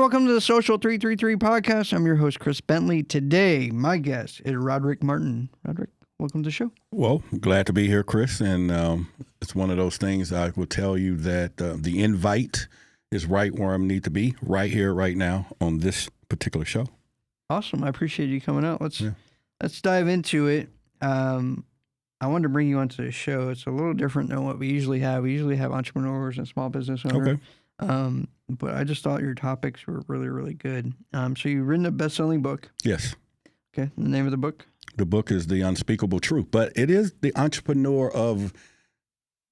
welcome to the Social 333 podcast. I'm your host, Chris Bentley. Today, my guest is Roderick Martin. Roderick, welcome to the show. Well, glad to be here, Chris. And it's one of those things I will tell you that the invite is right where I need to be, right here, right now on this particular show. Awesome. I appreciate you coming out. Let's dive into it. I wanted to bring you onto the show. It's a little different than what we usually have. We usually have entrepreneurs and small business owners. Okay. But I just thought your topics were really, really good. So you've written a best-selling book. Yes. Okay. The name of the book? The book is The Unspeakable Truth, but it is the entrepreneur of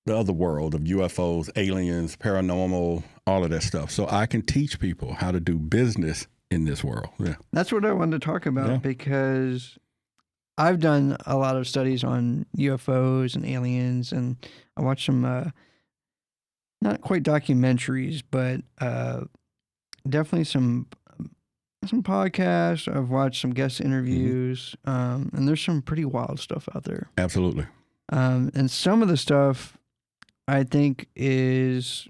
the other world of UFOs, aliens, paranormal, all of that stuff. So I can teach people how to do business in this world. Yeah. That's what I wanted to talk about because I've done a lot of studies on UFOs and aliens, and I watched some, not quite documentaries, but definitely some podcasts. I've watched some guest interviews, and there's some pretty wild stuff out there. Absolutely. And some of the stuff I think is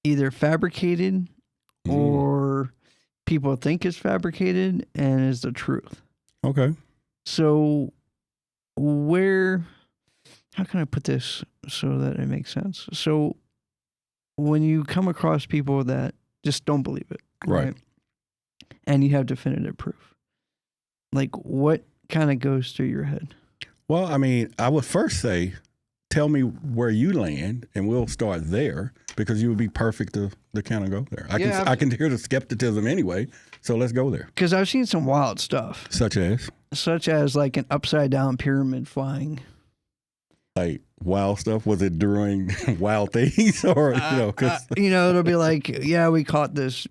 either fabricated or people think it's fabricated and is the truth. Okay. So how can I put this so that it makes sense? So when you come across people that just don't believe it, right? And you have definitive proof, like what kind of goes through your head? Well, I mean, I would first say, tell me where you land, and we'll start there because you would be perfect to kind of go there. I can hear the skepticism anyway, so let's go there. Because I've seen some wild stuff, such as like an upside down pyramid flying. Like wild stuff? Was it during wild things, or it'll be like, we caught this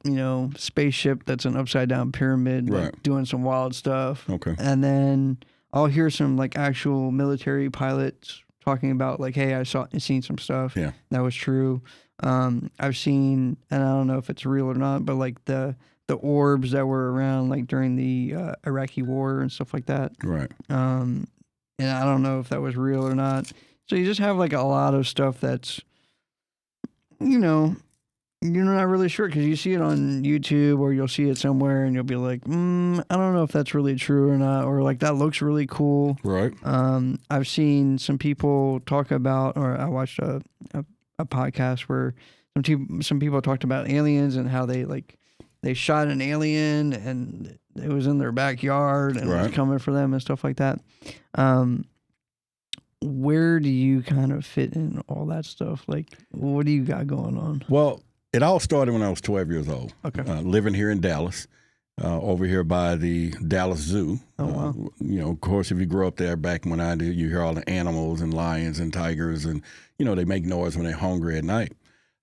spaceship that's an upside down pyramid, like doing some wild stuff. Okay, and then I'll hear some like actual military pilots talking about like, hey, I seen some stuff. Yeah, that was true. I've seen, and I don't know if it's real or not, but like the orbs that were around like during the Iraqi war and stuff like that. Right. And I don't know if that was real or not. So you just have like a lot of stuff that's, you're not really sure because you see it on YouTube or you'll see it somewhere and you'll be like, I don't know if that's really true or not, or like that looks really cool. Right. I've seen some people talk about, or I watched a podcast where some people talked about aliens and how they shot an alien and it was in their backyard and it was coming for them and stuff like that. Where do you kind of fit in all that stuff? Like, what do you got going on? Well, it all started when I was 12 years old. Okay. Living here in Dallas, over here by the Dallas Zoo. Oh, wow. Of course, if you grew up there back when I did, you hear all the animals and lions and tigers and, they make noise when they're hungry at night.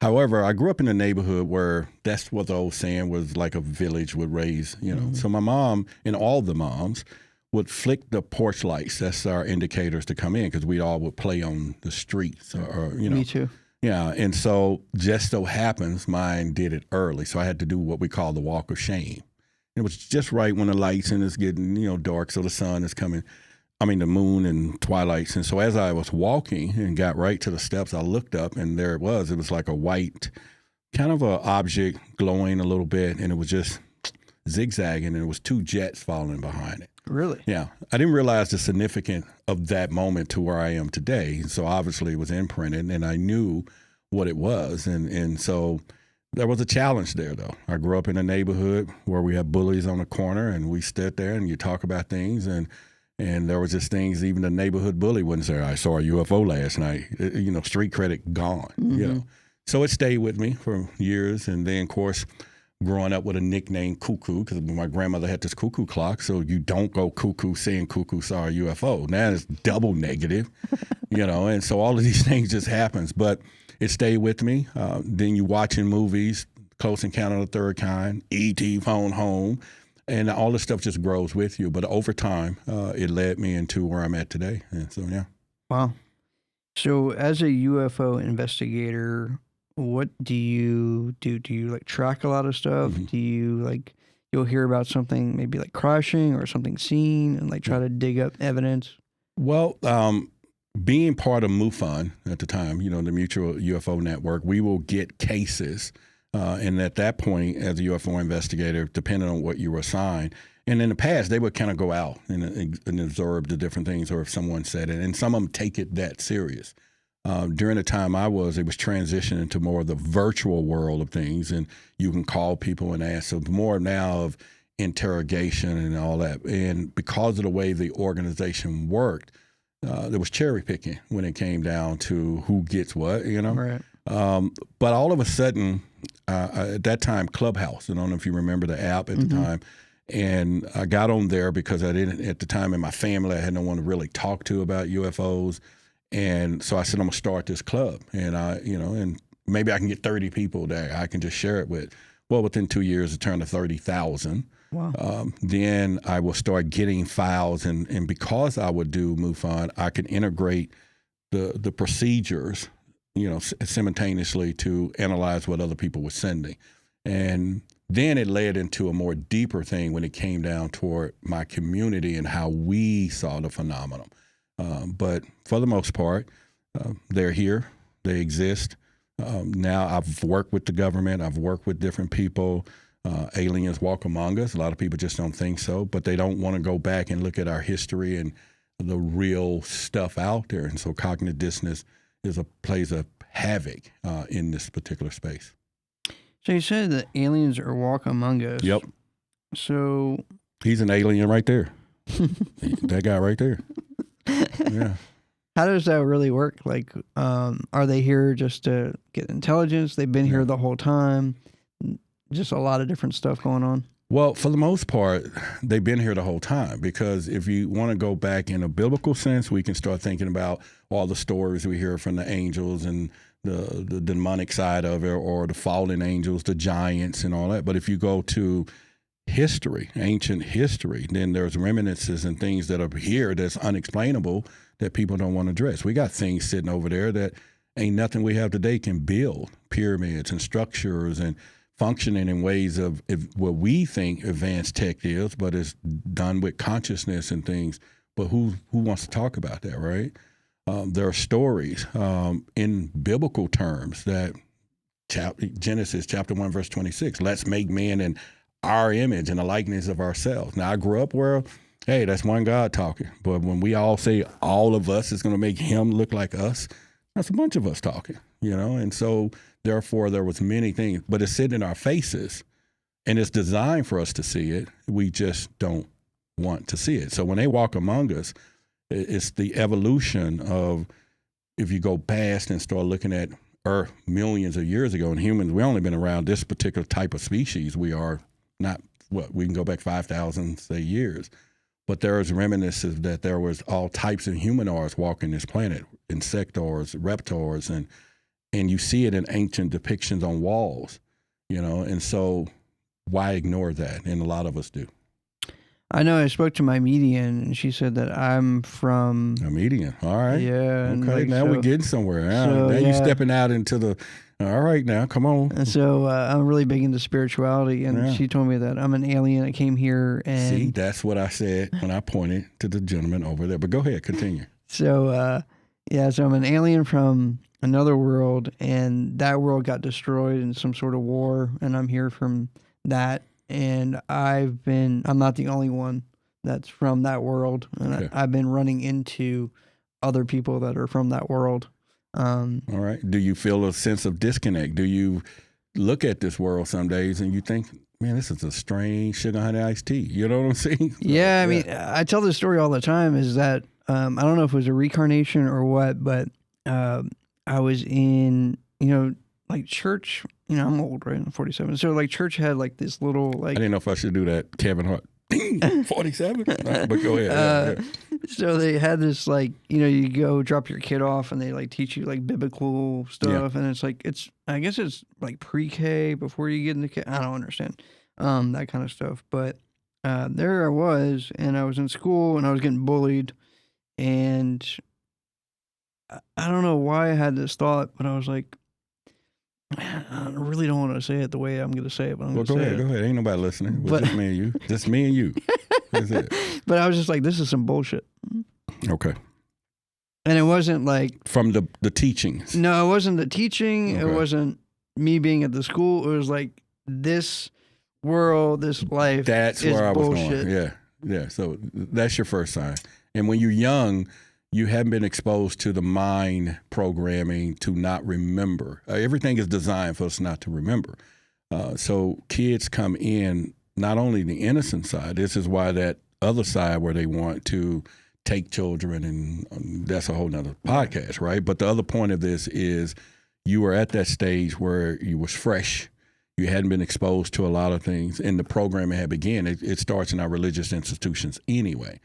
However, I grew up in a neighborhood where that's what the old saying was, like a village would raise, So my mom and all the moms would flick the porch lights. That's our indicators to come in because we all would play on the streets or. Me too. Yeah, and so just so happens mine did it early, so I had to do what we call the walk of shame. It was just right when the lights and it's getting, dark, so the sun is coming. I mean, the moon and twilights. And so as I was walking and got right to the steps, I looked up and there it was. It was like a white, kind of a object glowing a little bit, and it was just zigzagging, and it was two jets falling behind it. Really? Yeah. I didn't realize the significance of that moment to where I am today. So obviously it was imprinted, and I knew what it was. And so there was a challenge there, though. I grew up in a neighborhood where we had bullies on the corner, and we stood there and you talk about things. And there was just things, even the neighborhood bully wouldn't say, I saw a UFO last night. Street credit gone, So it stayed with me for years. And then, of course, growing up with a nickname Cuckoo, because my grandmother had this cuckoo clock, so you don't go cuckoo saying cuckoo saw a UFO. Now it's double negative, and so all of these things just happens. But it stayed with me. Then you watching movies, Close Encounter of the Third Kind, E.T. Phone Home, and all this stuff just grows with you. But over time, it led me into where I'm at today. And so, yeah. Wow. So as a UFO investigator, what do you do? Do you like track a lot of stuff? Mm-hmm. Do you you'll hear about something maybe like crashing or something seen and like try to dig up evidence? Well, being part of MUFON at the time, you know, the Mutual UFO Network, we will get cases. And at that point, as a UFO investigator, depending on what you were assigned, and in the past, they would kind of go out and observe the different things, or if someone said it, and some of them take it that serious. During the time it was transitioning to more of the virtual world of things, and you can call people and ask. So more now of interrogation and all that. And because of the way the organization worked, there was cherry picking when it came down to who gets what, you know. Right. But all of a sudden, at that time, Clubhouse, I don't know if you remember the app at the time, and I got on there because I didn't, at the time in my family, I had no one to really talk to about UFOs. And so I said, I'm going to start this club. And and maybe I can get 30 people that I can just share it with. Well, within 2 years, it turned to 30,000. Wow. Then I will start getting files. And because I would do MUFON, I could integrate the procedures, simultaneously to analyze what other people were sending. And then it led into a more deeper thing when it came down toward my community and how we saw the phenomenon. But for the most part, they're here, they exist. Now I've worked with the government, I've worked with different people. Aliens walk among us. A lot of people just don't think so, but they don't want to go back and look at our history and the real stuff out there. And so cognitive dissonance plays a havoc in this particular space. So you said that aliens are walk among us. Yep. So he's an alien right there. That guy right there. Yeah. How does that really work? Like, are they here just to get intelligence? They've been here the whole time. Just a lot of different stuff going on. Well, for the most part, they've been here the whole time, because if you want to go back in a biblical sense, we can start thinking about all the stories we hear from the angels and the demonic side of it, or the fallen angels, the giants and all that. But if you go to history, ancient history, then there's reminiscences and things that are here that's unexplainable that people don't want to address. We got things sitting over there that ain't nothing we have today can build, pyramids and structures and functioning in ways of what we think advanced tech is, but it's done with consciousness and things. But who wants to talk about that, right? There are stories in biblical terms that Genesis chapter 1, verse 26, let's make man in our image and the likeness of ourselves. Now, I grew up where, hey, that's one God talking. But when we all say all of us is going to make him look like us, that's a bunch of us talking, And so, therefore, there was many things. But it's sitting in our faces, and it's designed for us to see it. We just don't want to see it. So when they walk among us, it's the evolution of, if you go past and start looking at Earth millions of years ago, and humans, we've only been around this particular type of species. We are not, we can go back 5,000, say, years. But there is reminiscences that there was all types of humanoids walking this planet, insectoids, reptoids, and you see it in ancient depictions on walls, and so why ignore that? And a lot of us do. I know I spoke to my median, and she said that I'm from... A median, all right. Yeah. Okay, now we're getting somewhere. Now you're stepping out into the... All right, now, come on. And so I'm really big into spirituality, and she told me that I'm an alien. I came here and... See, that's what I said when I pointed to the gentleman over there. But go ahead, continue. So, so I'm an alien from another world, and that world got destroyed in some sort of war, and I'm here from that. And I'm not the only one that's from that world, and I've been running into other people that are from that world. All right. Do you feel a sense of disconnect? Do you look at this world some days and you think, man, this is a strange sugar honey iced tea? You know what I'm saying? Yeah, I mean, I tell this story all the time, is that I don't know if it was a reincarnation or what, but I was in, like church, I'm old, right? I'm 47. So like church had like this little like... I didn't know if I should do that, Kevin Hart. 47? But go ahead. So they had this like, you go drop your kid off and they like teach you like biblical stuff. And it's like, I guess it's like pre-K before you get into K. I don't understand that kind of stuff. But there I was, and I was in school and I was getting bullied. And I don't know why I had this thought, but I was like, I really don't want to say it the way I'm going to say it, but I'm going to say it. Go ahead. Ain't nobody listening. But, just me and you. Just me and you. That's it. But I was just like, this is some bullshit. Okay. And it wasn't like from the teachings. No, it wasn't the teaching. Okay. It wasn't me being at the school. It was like this world, this life. That's is where I was bullshit. going. Yeah. So that's your first sign. And when you're young, you haven't been exposed to the mind programming to not remember. Everything is designed for us not to remember. So kids come in not only the innocent side. This is why that other side where they want to take children, and that's a whole nother podcast, right? But the other point of this is you were at that stage where you was fresh. You hadn't been exposed to a lot of things, and the programming had begun. It starts in our religious institutions anyway.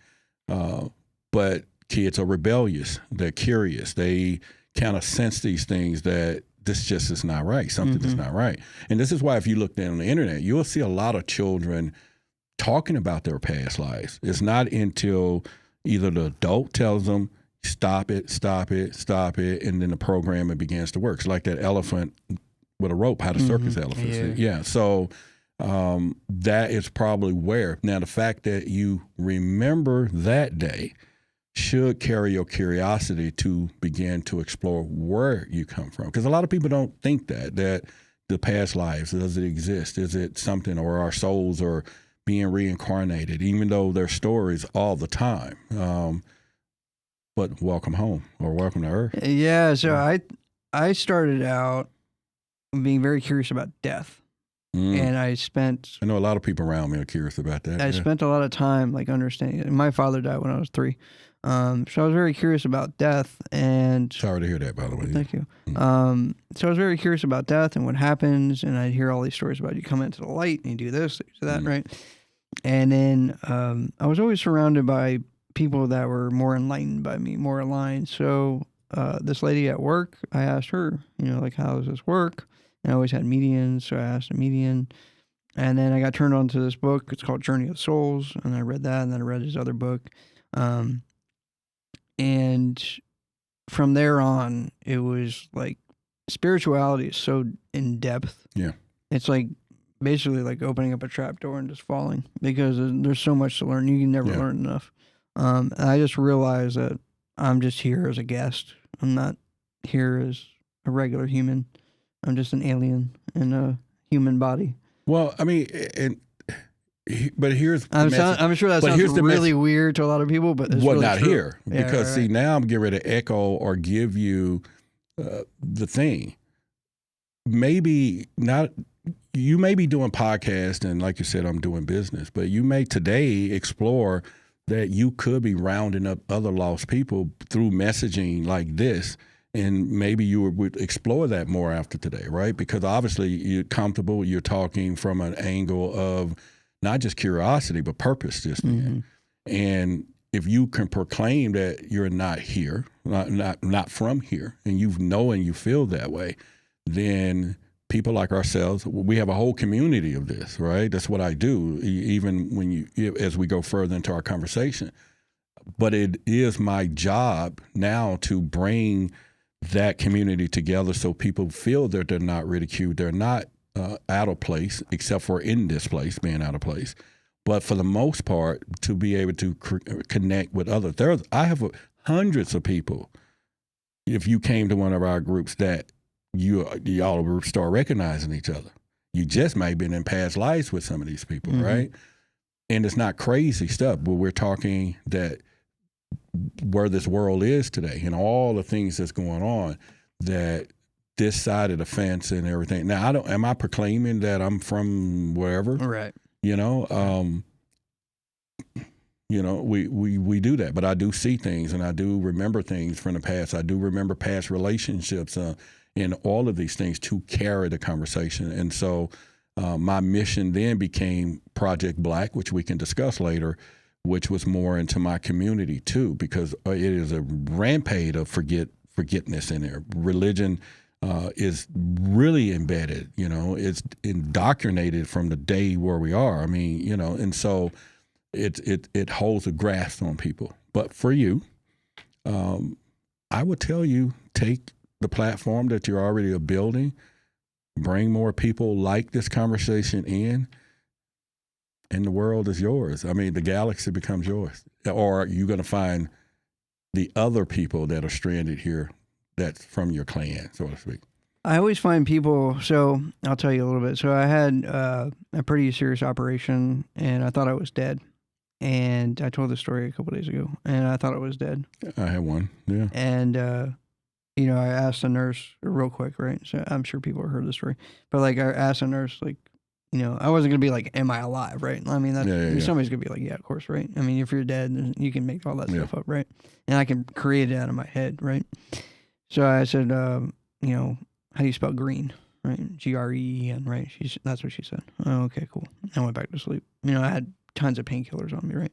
But kids are rebellious. They're curious. They kind of sense these things that this just is not right. Something is not right. And this is why if you look down on the internet, you'll see a lot of children talking about their past lives. It's not until either the adult tells them, stop it, stop it, stop it, and then the program begins to work. It's like that elephant with a rope, how the circus elephants. Yeah. So that is probably where. Now, the fact that you remember that day should carry your curiosity to begin to explore where you come from. Because a lot of people don't think that the past lives, does it exist? Is it something, or our souls are being reincarnated, even though there's stories all the time. But welcome home, or welcome to Earth. Yeah, so I started out being very curious about death. And I know a lot of people around me are curious about that. I spent a lot of time like understanding it. My father died when I was 3. So I was very curious about death, and sorry to hear that, by the way. Thank you. So I was very curious about death and what happens, and I'd hear all these stories about you come into the light and you do this, you do that, right? And then I was always surrounded by people that were more enlightened by me, more aligned. So this lady at work, I asked her, like, how does this work? And I always had medians, so I asked a median. And then I got turned on to this book. It's called Journey of Souls, and I read that, and then I read his other book. And from there on, it was like spirituality is so in depth. Yeah. It's like basically like opening up a trap door and just falling, because there's so much to learn. You can never learn enough. And I just realized that I'm just here as a guest. I'm not here as a regular human. I'm just an alien in a human body. Well, I mean, but here's the I'm sure that sounds really weird to a lot of people, but it's really not true. Here, because see, now I'm getting ready to echo or give you the thing. Maybe not. You may be doing podcasts, and like you said, I'm doing business, but you may today explore that you could be rounding up other lost people through messaging like this. And maybe you would explore that more after today, right? Because obviously you're comfortable, you're talking from an angle of not just curiosity, but purpose just then. And if you can proclaim that you're not here, not from here, and you know and you feel that way, then people like ourselves, we have a whole community of this, right? That's what I do, even when as we go further into our conversation. But it is my job now to bring that community together so people feel that they're not ridiculed, they're not out of place, except for in this place, being out of place. But for the most part, to be able to connect with others. I have hundreds of people, if you came to one of our groups, that y'all will start recognizing each other. You just might have been in past lives with some of these people, right? And it's not crazy stuff, but we're talking that where this world is today and all the things that's going on, that this side of the fence and everything. Now, am I proclaiming that I'm from wherever? Right. We do that, but I do see things and I do remember things from the past. I do remember past relationships and all of these things to carry the conversation. And so my mission then became Project B.l.a.c.k, which we can discuss later, which was more into my community too, because it is a rampage of forgetness in there. Religion is really embedded, it's indoctrinated from the day where we are. I mean, and so it holds a grasp on people. But for you, I would tell you, take the platform that you're already building, bring more people like this conversation in, and the world is yours. I mean, the galaxy becomes yours. Or you're going to find the other people that are stranded here that's from your clan, so to speak? I always find people, so I'll tell you a little bit. So I had a pretty serious operation, and I thought I was dead. And I told the story a couple days ago, and I thought I was dead. I had one, yeah. And, you know, I asked the nurse real quick, right? So I'm sure people have heard the story. But, like, I asked the nurse, like, you know, I wasn't going to be like, am I alive, right? I mean, somebody's going to be like, yeah, of course, right? I mean, if you're dead, you can make all that stuff up, right? And I can create it out of my head, right? So I said, you know, how do you spell green, right? Green, right? That's what she said. Oh, okay, cool. I went back to sleep. You know, I had tons of painkillers on me, right?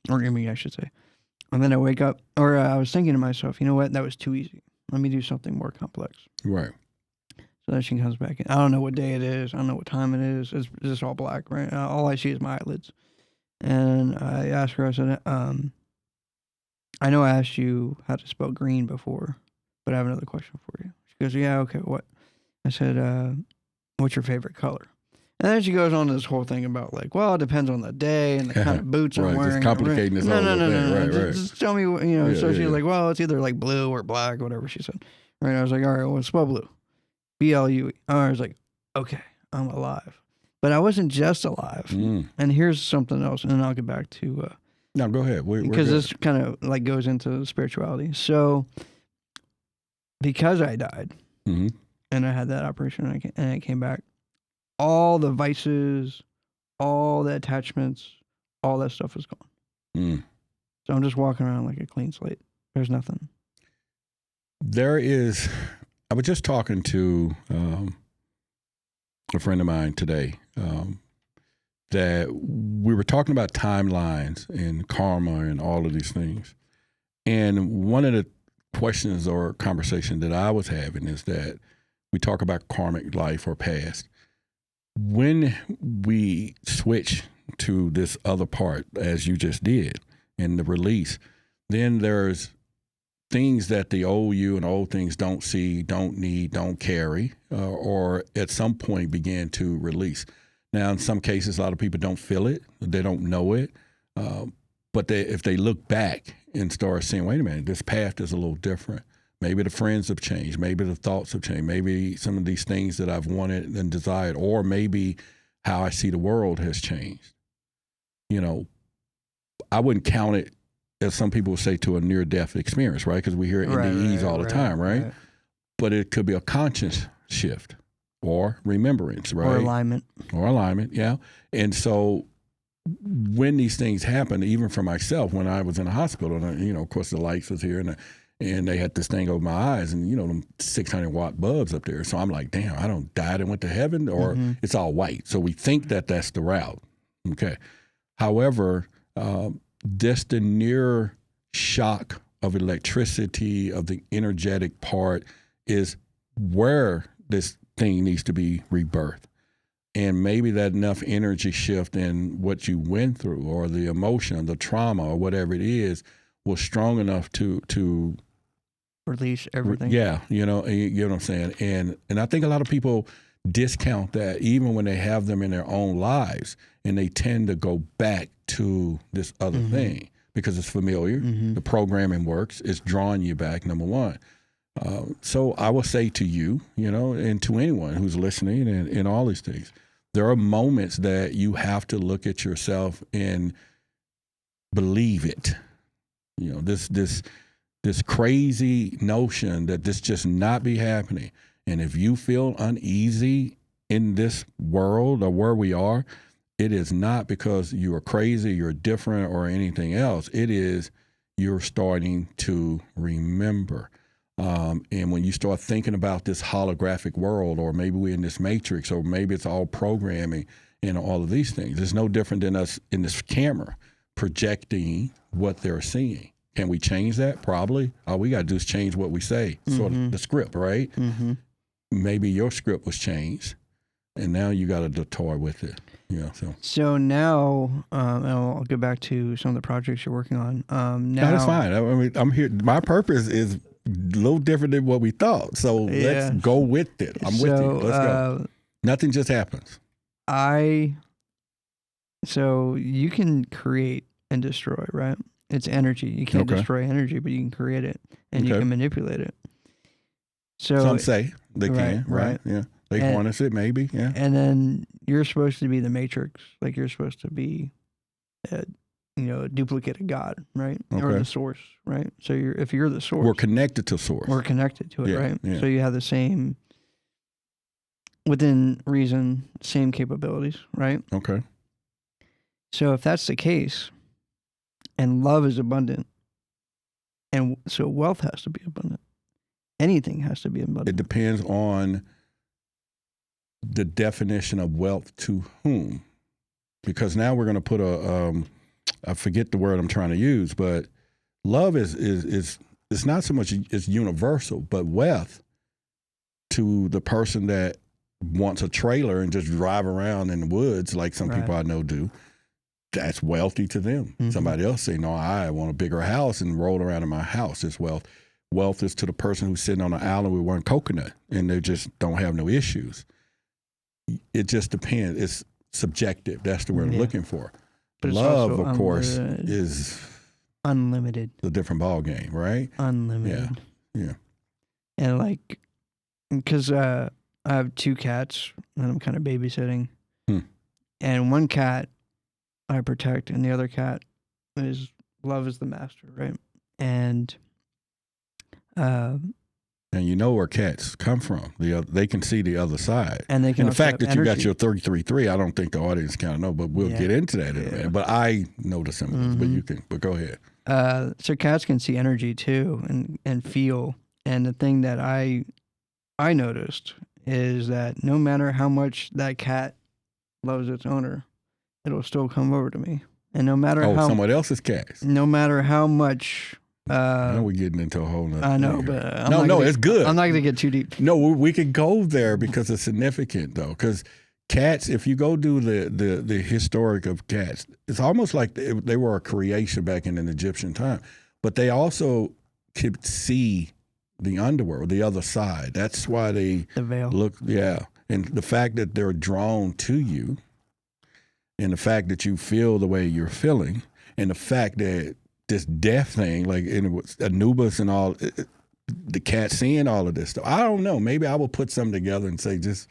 Or me, I should say. And then I wake up, or I was thinking to myself, you know what? That was too easy. Let me do something more complex. Right. So then she comes back in. I don't know what day it is. I don't know what time it is. It's just all black, right? All I see is my eyelids. And I asked her, I said, I know I asked you how to spell green before, but I have another question for you. She goes, yeah, okay, what? I said, what's your favorite color? And then she goes on to this whole thing about like, well, it depends on the day and the kind of boots I'm wearing. Just complicating this whole thing. Right. Just tell me, you know. So she's like, well, it's either like blue or black, whatever she said. Right. I was like, all right, well, spell blue. B.l.a.c.k. I was like, okay, I'm alive. But I wasn't just alive. And here's something else, and then I'll get back to... no, go ahead. Because this kind of like goes into spirituality. So, because I died, and I had that operation, and I came back, all the vices, all the attachments, all that stuff is gone. So I'm just walking around like a clean slate. There's nothing. I was just talking to a friend of mine today that we were talking about timelines and karma and all of these things. And one of the questions or conversation that I was having is that we talk about karmic life or past. When we switch to this other part, as you just did, in the release, then there's things that the old you and old things don't see, don't need, don't carry, or at some point begin to release. Now, in some cases, a lot of people don't feel it, they don't know it, but if they look back and start saying, wait a minute, this path is a little different. Maybe the friends have changed. Maybe the thoughts have changed. Maybe some of these things that I've wanted and desired, or maybe how I see the world has changed. You know, I wouldn't count it, as some people would say, to a near-death experience, right? Because we hear NDEs all the time, right? But it could be a conscious shift or remembrance, right? Or alignment, yeah. And so when these things happen, even for myself, when I was in the hospital, and, you know, of course, the lights was here, and they had this thing over my eyes, and, you know, them 600-watt bulbs up there. So I'm like, damn, I don't died and went to heaven, or it's all white. So we think that that's the route. Okay. However, just the near shock of electricity, of the energetic part, is where this thing needs to be rebirthed. And maybe that enough energy shift in what you went through, or the emotion, the trauma, or whatever it is, was strong enough to release everything. Yeah, you know what I'm saying? And I think a lot of people discount that even when they have them in their own lives, and they tend to go back to this other thing because it's familiar. The programming works. It's drawing you back, number one. So I will say to you, you know, and to anyone who's listening and all these things, there are moments that you have to look at yourself and believe it. You know, this crazy notion that this just not be happening. And if you feel uneasy in this world or where we are, it is not because you are crazy, you're different, or anything else. It is you're starting to remember. And when you start thinking about this holographic world, or maybe we're in this matrix, or maybe it's all programming and all of these things, it's no different than us in this camera projecting what they're seeing. Can we change that? Probably. All we got to do is change what we say, sort of the script, right? Maybe your script was changed, and now you got to toy with it. Yeah. So now, and I'll get back to some of the projects you're working on. Now, no, that's fine. I mean, I'm here. My purpose is a little different than what we thought. So let's go with it. I'm with you. Let's go. Nothing just happens. So you can create and destroy, right? It's energy. You can't destroy energy, but you can create it and you can manipulate it. So some say they can, right? Yeah. They harness it, maybe, yeah. And then you're supposed to be the matrix. Like you're supposed to be, a duplicate of God, right? Okay. Or the source, right? So if you're the source. We're connected to source. We're connected to it, right? Yeah. So you have the same, within reason, same capabilities, right? Okay. So if that's the case, and love is abundant, and so wealth has to be abundant. Anything has to be abundant. It depends on the definition of wealth to whom. Because now we're going to put I forget the word I'm trying to use, but love is it's not so much it's universal, but wealth to the person that wants a trailer and just drive around in the woods like some people I know do. That's wealthy to them. Mm-hmm. Somebody else say, no, I want a bigger house and roll around in my house. It's wealth. Wealth is to the person who's sitting on an island with one coconut and they just don't have no issues. It just depends. It's subjective. That's the word I'm looking for. But love, of course, is unlimited. It's a different ball game, right? Unlimited. Yeah. And like, because I have 2 cats and I'm kind of babysitting. And one cat I protect, and the other cat is love is the master, right? And you know where cats come from. They can see the other side. And they can. And the fact that you got your 33.3, I don't think the audience kind of know, but we'll get into that in a minute. But I know the symbols, but go ahead. So cats can see energy too and feel. And the thing that I noticed is that no matter how much that cat loves its owner, it'll still come over to me. And no matter how someone else's cats. No matter how much. Now we're getting into a whole nother. I know, but it's good. I'm not going to get too deep. No, we can go there because it's significant though. Because cats, if you go do the historic of cats, it's almost like they were a creation back in an Egyptian time, but they also could see the underworld, the other side. That's why the veil. Look, and the fact that they're drawn to you. And the fact that you feel the way you're feeling, and the fact that this death thing, like Anubis and all, the cat seeing all of this stuff. I don't know. Maybe I will put something together and say, just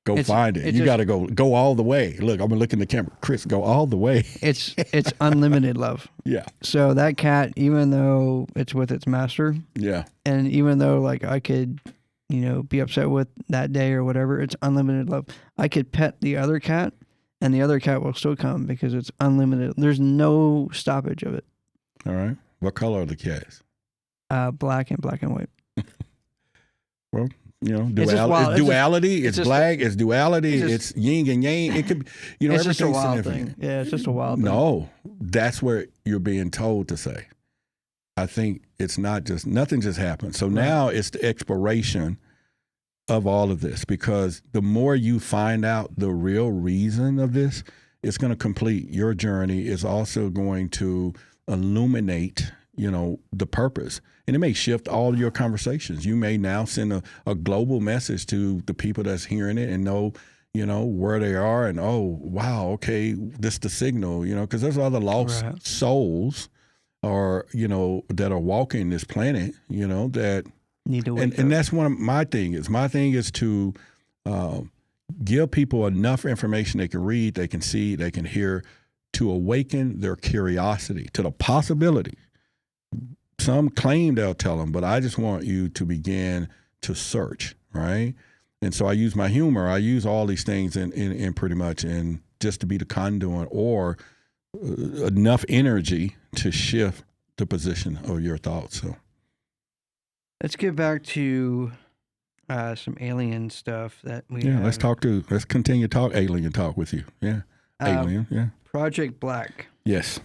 go find it. You got to go all the way. Look, I'm going to look in the camera. Chris, go all the way. It's unlimited love. Yeah. So that cat, even though it's with its master. Yeah. And even though like I could, be upset with that day or whatever, it's unlimited love. I could pet the other cat. And the other cat will still come because it's unlimited. There's no stoppage of it. All right. What color are the cats? Black and white. Well, it's duality. It's black. It's duality. It's yin and yang. It could, it's just a wild thing. Yeah, it's just a wild thing. No, that's what you're being told to say. I think it's not just, nothing just happened. So now it's the exploration of all of this, because the more you find out the real reason of this, it's going to complete your journey. It's also going to illuminate, the purpose. And it may shift all your conversations. You may now send a global message to the people that's hearing it and know, where they are and, oh, wow, okay, this is the signal, because there's other lost souls or, that are walking this planet, that need to and that's one of my thing is. My thing is to give people enough information they can read, they can see, they can hear, to awaken their curiosity to the possibility. Some claim they'll tell them, but I just want you to begin to search, right? And so I use my humor. I use all these things in pretty much in just to be the conduit or enough energy to shift the position of your thoughts. So. Let's get back to some alien stuff that we have. Let's continue to talk alien talk with you. Yeah. Alien, yeah. Project b.l.a.c.k. Yes.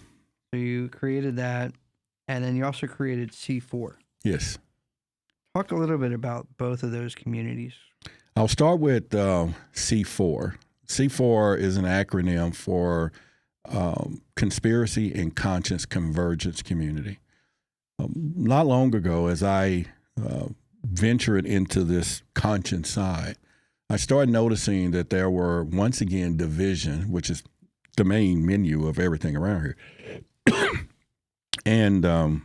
So you created that, and then you also created C4. Yes. Talk a little bit about both of those communities. I'll start with C4. C4 is an acronym for Conspiracy and Conscious Convergence Community. Not long ago, as I ventured into this conscience side, I started noticing that there were, once again, division, which is the main menu of everything around here. And a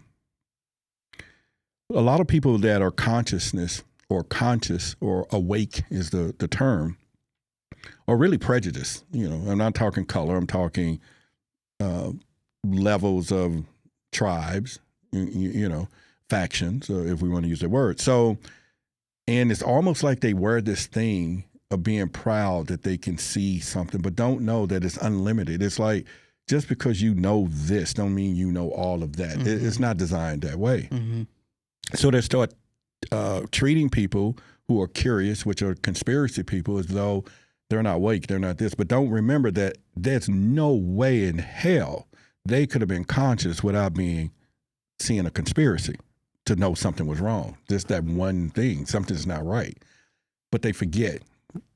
lot of people that are consciousness or conscious or awake is the term, are really prejudiced. You know, I'm not talking color. I'm talking levels of tribes, you know, factions, if we want to use the word. So, and it's almost like they wear this thing of being proud that they can see something, but don't know that it's unlimited. It's like, just because you know this don't mean you know all of that. Mm-hmm. It's not designed that way. Mm-hmm. So they start treating people who are curious, which are conspiracy people, as though they're not awake, they're not this. But don't remember that there's no way in hell they could have been conscious without seeing a conspiracy to know something was wrong. Just that one thing, something's not right. But they forget,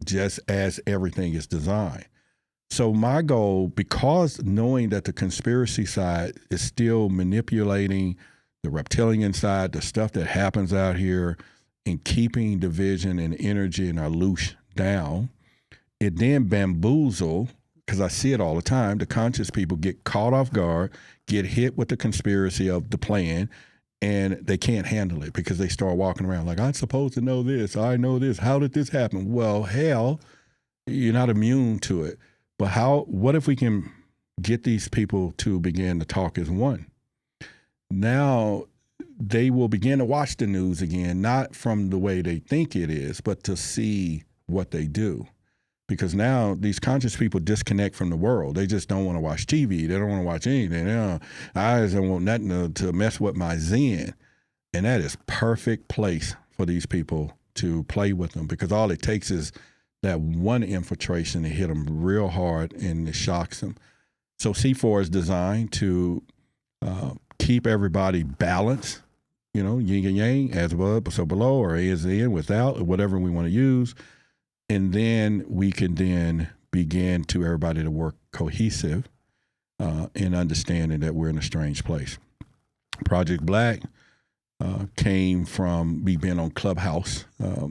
just as everything is designed. So my goal, because knowing that the conspiracy side is still manipulating the reptilian side, the stuff that happens out here, and keeping division and energy and our loose down, it then bamboozle, because I see it all the time, the conscious people get caught off guard, get hit with the conspiracy of the plan, and they can't handle it because they start walking around like, I'm supposed to know this, I know this, how did this happen? Well, hell, you're not immune to it. But what if we can get these people to begin to talk as one? Now they will begin to watch the news again, not from the way they think it is, but to see what they do. Because now these conscious people disconnect from the world. They just don't want to watch TV. They don't want to watch anything. I just don't want nothing to mess with my zen. And that is perfect place for these people to play with them, because all it takes is that one infiltration to hit them real hard, and it shocks them. So C4 is designed to keep everybody balanced, you know, yin and yang, as above, so below, or as in, without, or whatever we want to use. And then we can then begin to everybody to work cohesive in understanding that we're in a strange place. Project b.l.a.c.k came from me being on Clubhouse.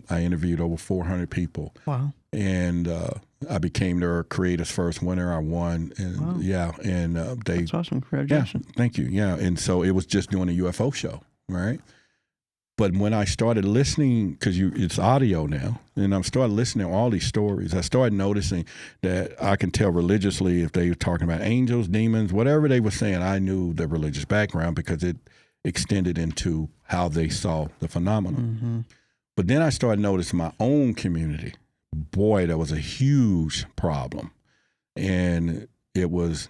I interviewed over 400 people. Wow. And I became their Creators First winner. I won. And wow. Yeah. And that's awesome. Congratulations. Yeah, thank you. Yeah. And so it was just doing a UFO show, right? But when I started listening, because it's audio now, and I started listening to all these stories, I started noticing that I can tell religiously if they were talking about angels, demons, whatever they were saying. I knew their religious background because it extended into how they saw the phenomenon. Mm-hmm. But then I started noticing my own community. Boy, that was a huge problem. And it was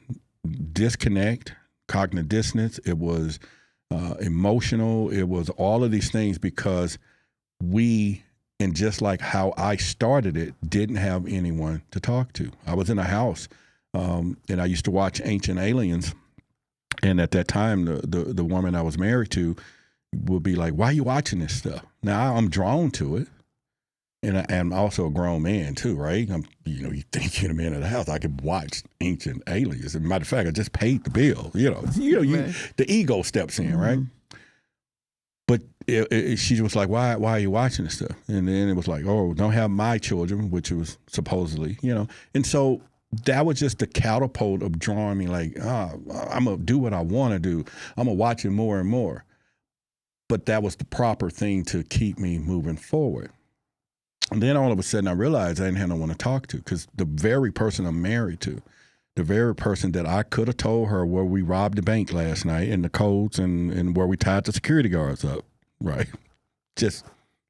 disconnect, cognitive dissonance. It was emotional. It was all of these things because we, and just like how I started it, didn't have anyone to talk to. I was in a house and I used to watch Ancient Aliens. And at that time, the woman I was married to would be like, why are you watching this stuff? Now I'm drawn to it. And I'm also a grown man too, right? You think you're a man of the house, I could watch Ancient Aliens. As a matter of fact, I just paid the bill. The ego steps in, right? But she was like, why are you watching this stuff? And then it was like, oh, don't have my children, which was supposedly, And so that was just the catapult of drawing me like, I'm going to do what I want to do. I'm going to watch it more and more. But that was the proper thing to keep me moving forward. And then all of a sudden I realized I didn't have no one to talk to, because the very person I'm married to, the very person that I could have told her where we robbed the bank last night and the codes and where we tied the security guards up, right? Just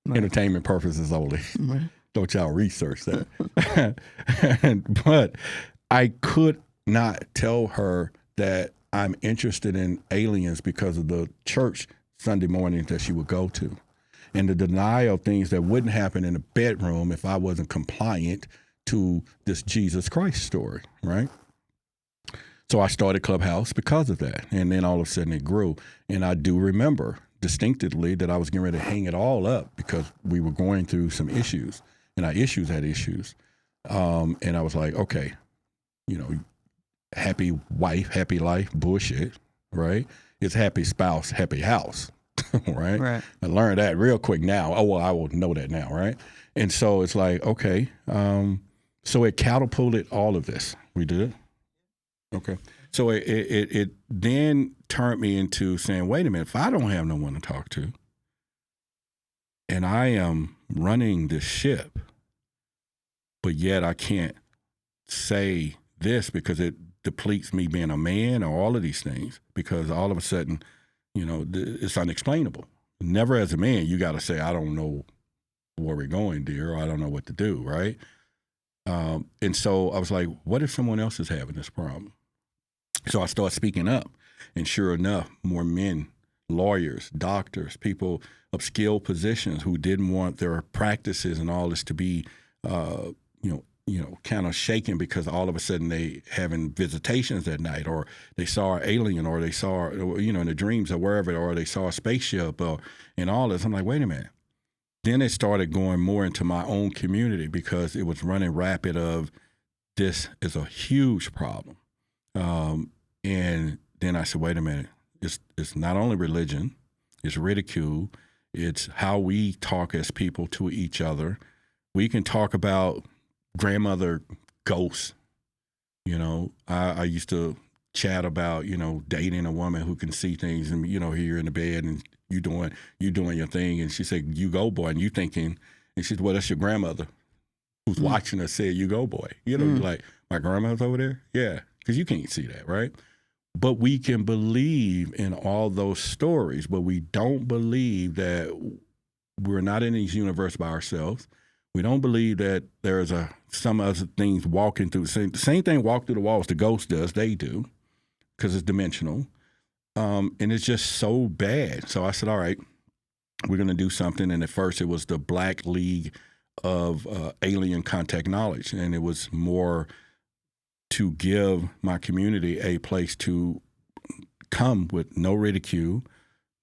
entertainment purposes only. Right. Don't y'all research that. But I could not tell her that I'm interested in aliens because of the church Sunday morning that she would go to. And the denial of things that wouldn't happen in the bedroom if I wasn't compliant to this Jesus Christ story, right? So I started Clubhouse because of that. And then all of a sudden it grew. And I do remember distinctively that I was getting ready to hang it all up because we were going through some issues. And our issues had issues. And I was like, okay, happy wife, happy life, bullshit, right? It's happy spouse, happy house. Right? I learned that real quick now. Oh, well, I will know that now, right? And so it's like, okay. So it catapulted all of this. We did? Okay. So it then turned me into saying, wait a minute, if I don't have no one to talk to, and I am running this ship, but yet I can't say this because it depletes me being a man or all of these things, because all of a sudden, it's unexplainable. Never as a man, you got to say, I don't know where we're going, dear, or I don't know what to do, right? And so I was like, what if someone else is having this problem? So I started speaking up, and sure enough, more men, lawyers, doctors, people of skilled positions who didn't want their practices and all this to be, kind of shaken because all of a sudden they having visitations at night, or they saw an alien, or they saw, in the dreams or wherever, or they saw a spaceship, and all this. I'm like, wait a minute. Then it started going more into my own community because it was running rapid of this is a huge problem. And then I said, wait a minute, it's not only religion, it's ridicule, it's how we talk as people to each other. We can talk about grandmother ghosts. I used to chat about, dating a woman who can see things and, here in the bed and you doing your thing. And she said, you go, boy. And you thinking, and she said, well, that's your grandmother who's watching us say, you go, boy. You're like, my grandmother's over there? Yeah, because you can't see that, right? But we can believe in all those stories, but we don't believe that we're not in this universe by ourselves. We don't believe that there's some other things walking through. The same thing walk through the walls the ghost does. They do, because it's dimensional. And it's just so bad. So I said, all right, we're going to do something. And at first it was the Black League of Alien Contact Knowledge. And it was more to give my community a place to come with no ridicule,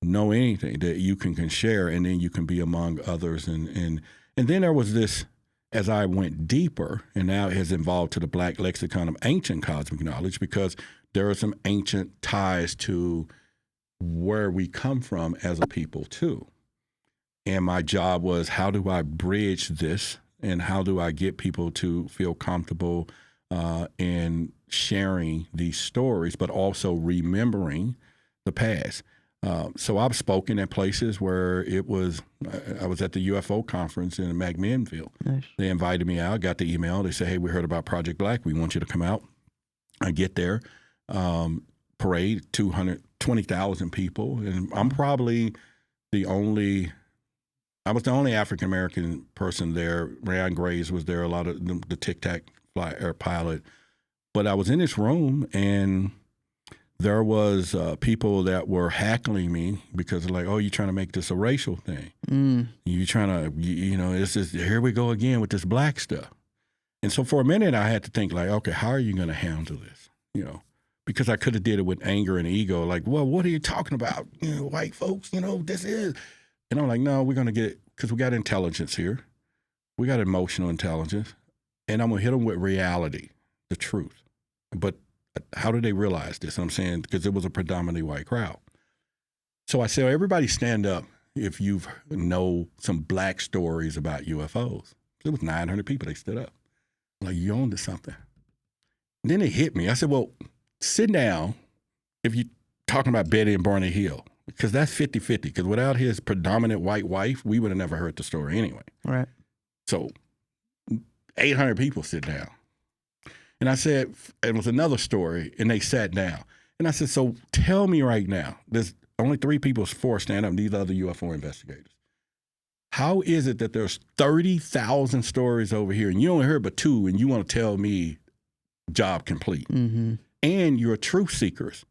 no anything that you can share, and then you can be among others. And then there was this, as I went deeper, and now it has evolved to the Black Lexicon of Ancient Cosmic Knowledge, because there are some ancient ties to where we come from as a people too. And my job was, how do I bridge this, and how do I get people to feel comfortable in sharing these stories, but also remembering the past. So I've spoken at places where I was at the UFO conference in McMinnville. Nice. They invited me out, got the email. They said, hey, we heard about Project B.l.a.c.k. We want you to come out. I get there, parade, 220,000 people. And I'm probably I was the only African-American person there. Ryan Graves was there, a lot of the Tic Tac air pilot. But I was in this room, and there was people that were heckling me because they're like, oh, you're trying to make this a racial thing. You're trying to, this is, here we go again with this black stuff. And so for a minute, I had to think like, okay, how are you going to handle this? Because I could have did it with anger and ego. Like, well, what are you talking about? White folks, this is. And I'm like, no, we're going to get it, because we got intelligence here. We got emotional intelligence. And I'm going to hit them with reality, the truth. But how do they realize this? I'm saying, because it was a predominantly white crowd. So I said, everybody stand up if you know some black stories about UFOs. It was 900 people. They stood up. I'm like, you own to something. And then it hit me. I said, well, sit down if you're talking about Betty and Barney Hill, because that's 50-50. Because without his predominant white wife, we would have never heard the story anyway. Right. So 800 people sit down. And I said, it was another story, and they sat down. And I said, so tell me right now, there's only 3 people, 4 stand up, and these are the UFO investigators. How is it that there's 30,000 stories over here, and you only heard but 2, and you want to tell me job complete? Mm-hmm. And you're truth seekers,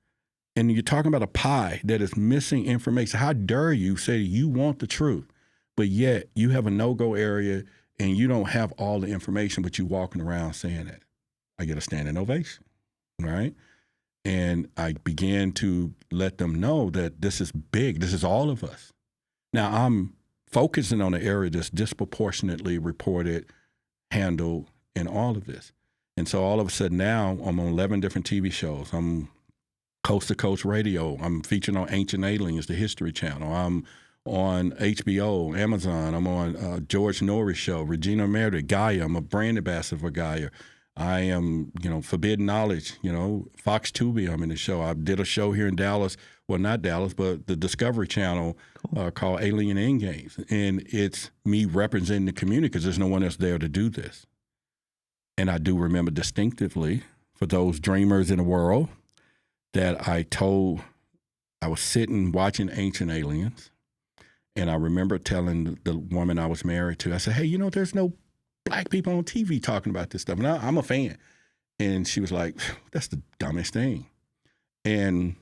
and you're talking about a pie that is missing information. How dare you say you want the truth, but yet you have a no-go area, and you don't have all the information, but you're walking around saying that. I get a standing ovation, right? And I began to let them know that this is big. This is all of us. Now, I'm focusing on an area that's disproportionately reported, handled in all of this. And so all of a sudden now I'm on 11 different TV shows. I'm coast to coast radio. I'm featured on Ancient Aliens, the History Channel. I'm on HBO, Amazon. I'm on George Norris show, Regina Meredith, Gaia. I'm a brand ambassador for Gaia. I am, forbidden knowledge, Fox Tubi, I'm in the show. I did a show here in Dallas, well, not Dallas, but the Discovery Channel called Alien Endgames. And it's me representing the community because there's no one else there to do this. And I do remember distinctively, for those dreamers in the world, that I was sitting watching Ancient Aliens. And I remember telling the woman I was married to, I said, hey, there's no Black people on TV talking about this stuff. And I'm a fan. And she was like, that's the dumbest thing. And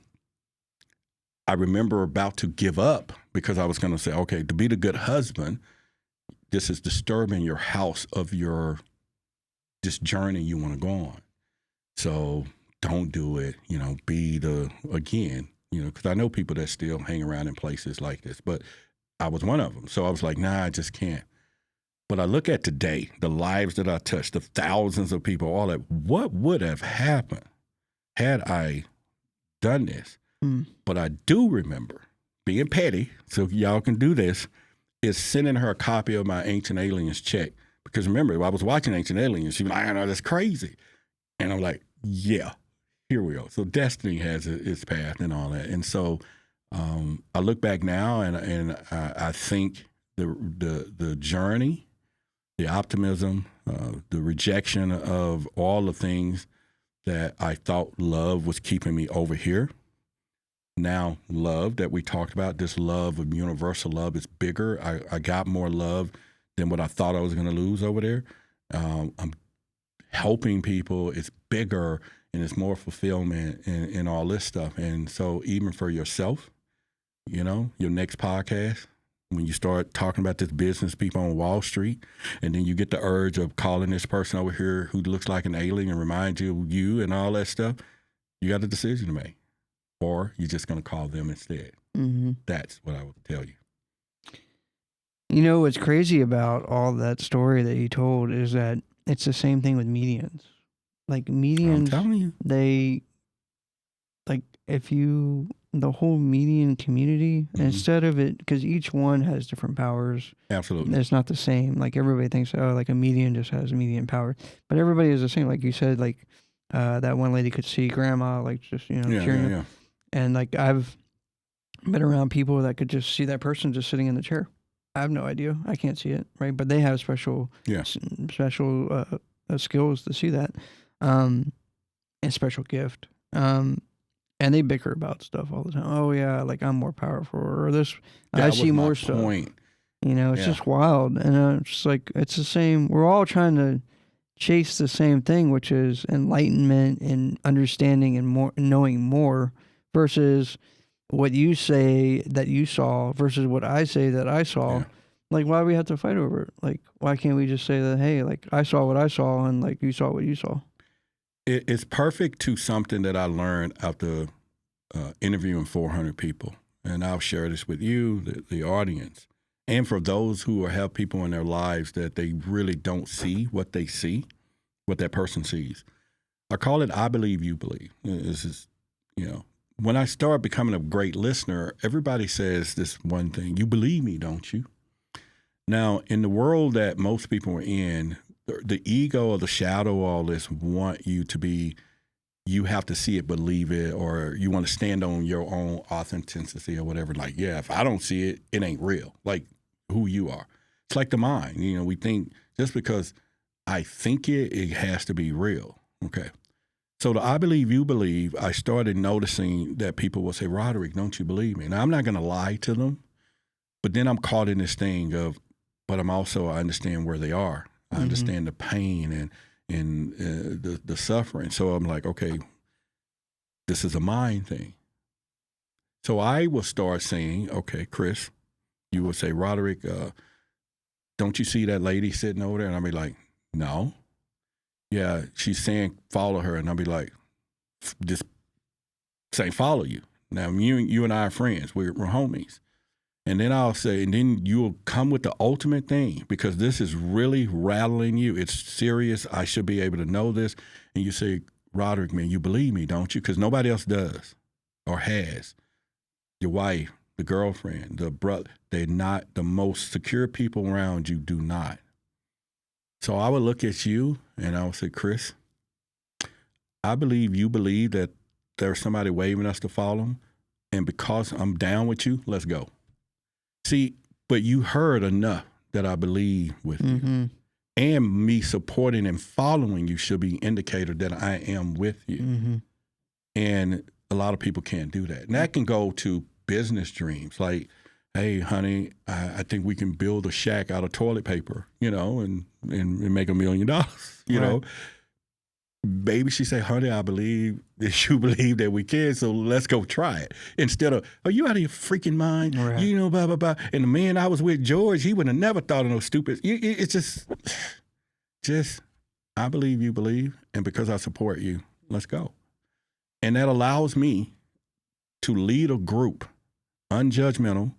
I remember about to give up because I was going to say, okay, to be the good husband, this is disturbing your house of this journey you want to go on. So don't do it, because I know people that still hang around in places like this, but I was one of them. So I was like, nah, I just can't. But I look at today, the lives that I touched, the thousands of people, all that, what would have happened had I done this? But I do remember being petty, so y'all can do this, is sending her a copy of my Ancient Aliens check. Because remember, I was watching Ancient Aliens. She was like, I know, that's crazy. And I'm like, yeah, here we go. So destiny has its path and all that. And so I look back now and I think the journey, the optimism, the rejection of all the things that I thought love was keeping me over here. Now love that we talked about, this love of universal love is bigger. I got more love than what I thought I was going to lose over there. I'm helping people. It's bigger and it's more fulfillment and all this stuff. And so even for yourself, your next podcast, when you start talking about this business people on Wall Street, and then you get the urge of calling this person over here who looks like an alien and reminds you of you and all that stuff, you got a decision to make. Or you're just going to call them instead. Mm-hmm. That's what I would tell you. What's crazy about all that story that you told is that it's the same thing with mediums. Like mediums, I'm telling you. They, the whole medium community, instead of it, because each one has different powers. Absolutely. It's not the same. Like everybody thinks, like a medium just has medium power. But everybody is the same. Like you said, that one lady could see grandma, cheering. Yeah. And I've been around people that could just see that person just sitting in the chair. I have no idea. I can't see it, right? But they have special skills to see that, and special gift. And they bicker about stuff all the time. Oh yeah, I'm more powerful, or this. I see more stuff. Point. It's just wild, and it's just it's the same. We're all trying to chase the same thing, which is enlightenment and understanding and more knowing more, versus what you say that you saw versus what I say that I saw. Yeah. Why do we have to fight over it? Why can't we just say that, hey, I saw what I saw and you saw what you saw? It's perfect to something that I learned after interviewing 400 people. And I'll share this with you, the audience. And for those who have people in their lives that they really don't see what they see, what that person sees. I call it I believe you believe. This is, when I start becoming a great listener, everybody says this one thing, you believe me, don't you? Now, in the world that most people are in, the ego or the shadow, all this want you to be, you have to see it, believe it, or you want to stand on your own authenticity or whatever. If I don't see it, it ain't real. Who you are. It's like the mind. We think just because I think it has to be real. Okay. So the I believe you believe, I started noticing that people will say, Roderick, don't you believe me? Now, I'm not going to lie to them, but then I'm caught in this thing of, but I understand where they are. I understand the pain and the suffering. So I'm like, okay, this is a mind thing. So I will start saying, okay, Chris, you will say, Roderick, don't you see that lady sitting over there? And I'll be like, no. Yeah, she's saying follow her. And I'll be like, just say follow you. Now, you and I are friends. We're homies. And then I'll say, and then you'll come with the ultimate thing, because this is really rattling you. It's serious. I should be able to know this. And you say, Roderick, man, you believe me, don't you? Because nobody else does or has. Your wife, the girlfriend, the brother, they're not the most secure people around you, do not. So I would look at you and I would say, Chris, I believe you believe that there's somebody waving us to follow them. And because I'm down with you, let's go. See, but you heard enough that I believe with you. And me supporting and following you should be indicator that I am with you. And a lot of people can't do that. And that can go to business dreams. Like, hey, honey, I think we can build a shack out of toilet paper, you know, and make $1 million, you know. Baby, she say, honey, I believe that you believe that we can, so let's go try it. Instead of, are you out of your freaking mind? Right. You know, blah, blah, blah. And the man I was with, George, he would have never thought of no stupid. It's just, I believe you believe, and because I support you, let's go. And that allows me to lead a group, unjudgmental.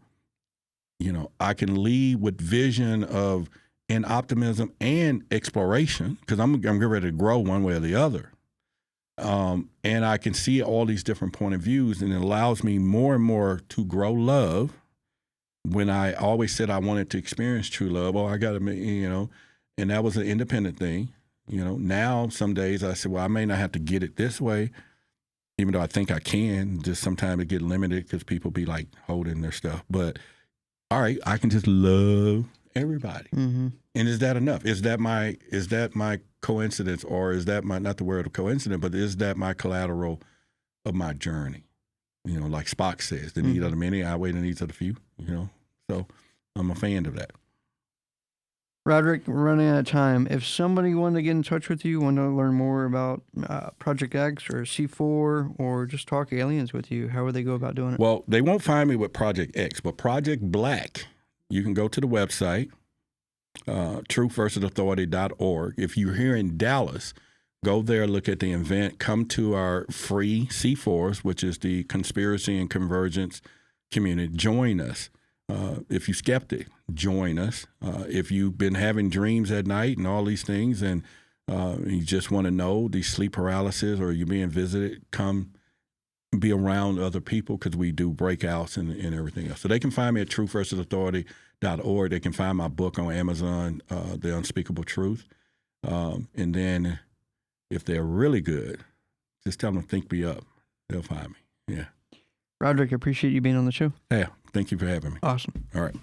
You know, I can lead with vision of and optimism and exploration, because I'm getting ready to grow one way or the other. And I can see all these different point of views, and it allows me more and more to grow love. When I always said I wanted to experience true love, I got to, you know, and that was an independent thing. You know, now some days I said, well, I may not have to get it this way, even though I think I can. Just sometimes it get limited because people be like holding their stuff. But all right, I can just love everybody. And is that enough? Is that my coincidence, or is that my, not the word of coincidence, but is that my collateral of my journey? You know, like Spock says, the need of the many outweigh the needs of the few, you know? So I'm a fan of that. Roderick, we're running out of time. If somebody wanted to get in touch with you, wanted to learn more about Project X or C4, or just talk aliens with you, how would they go about doing it? Well, they won't find me with Project X, but Project b.l.a.c.k, you can go to the website, truthversusauthority.org. If you're here in Dallas, go there, look at the event, come to our free C4s, which is the Conspiracy and Convergence community. Join us. If you're skeptic, join us. If you've been having dreams at night and all these things, and you just want to know the sleep paralysis, or you're being visited, come be around other people, because we do breakouts and everything else. So they can find me at truthversusauthority.org. They can find my book on Amazon, The Unspeakable Truth. And then if they're really good, just tell them to think me up. They'll find me. Yeah. Roderick, I appreciate you being on the show. Yeah. Thank you for having me. Awesome. All right.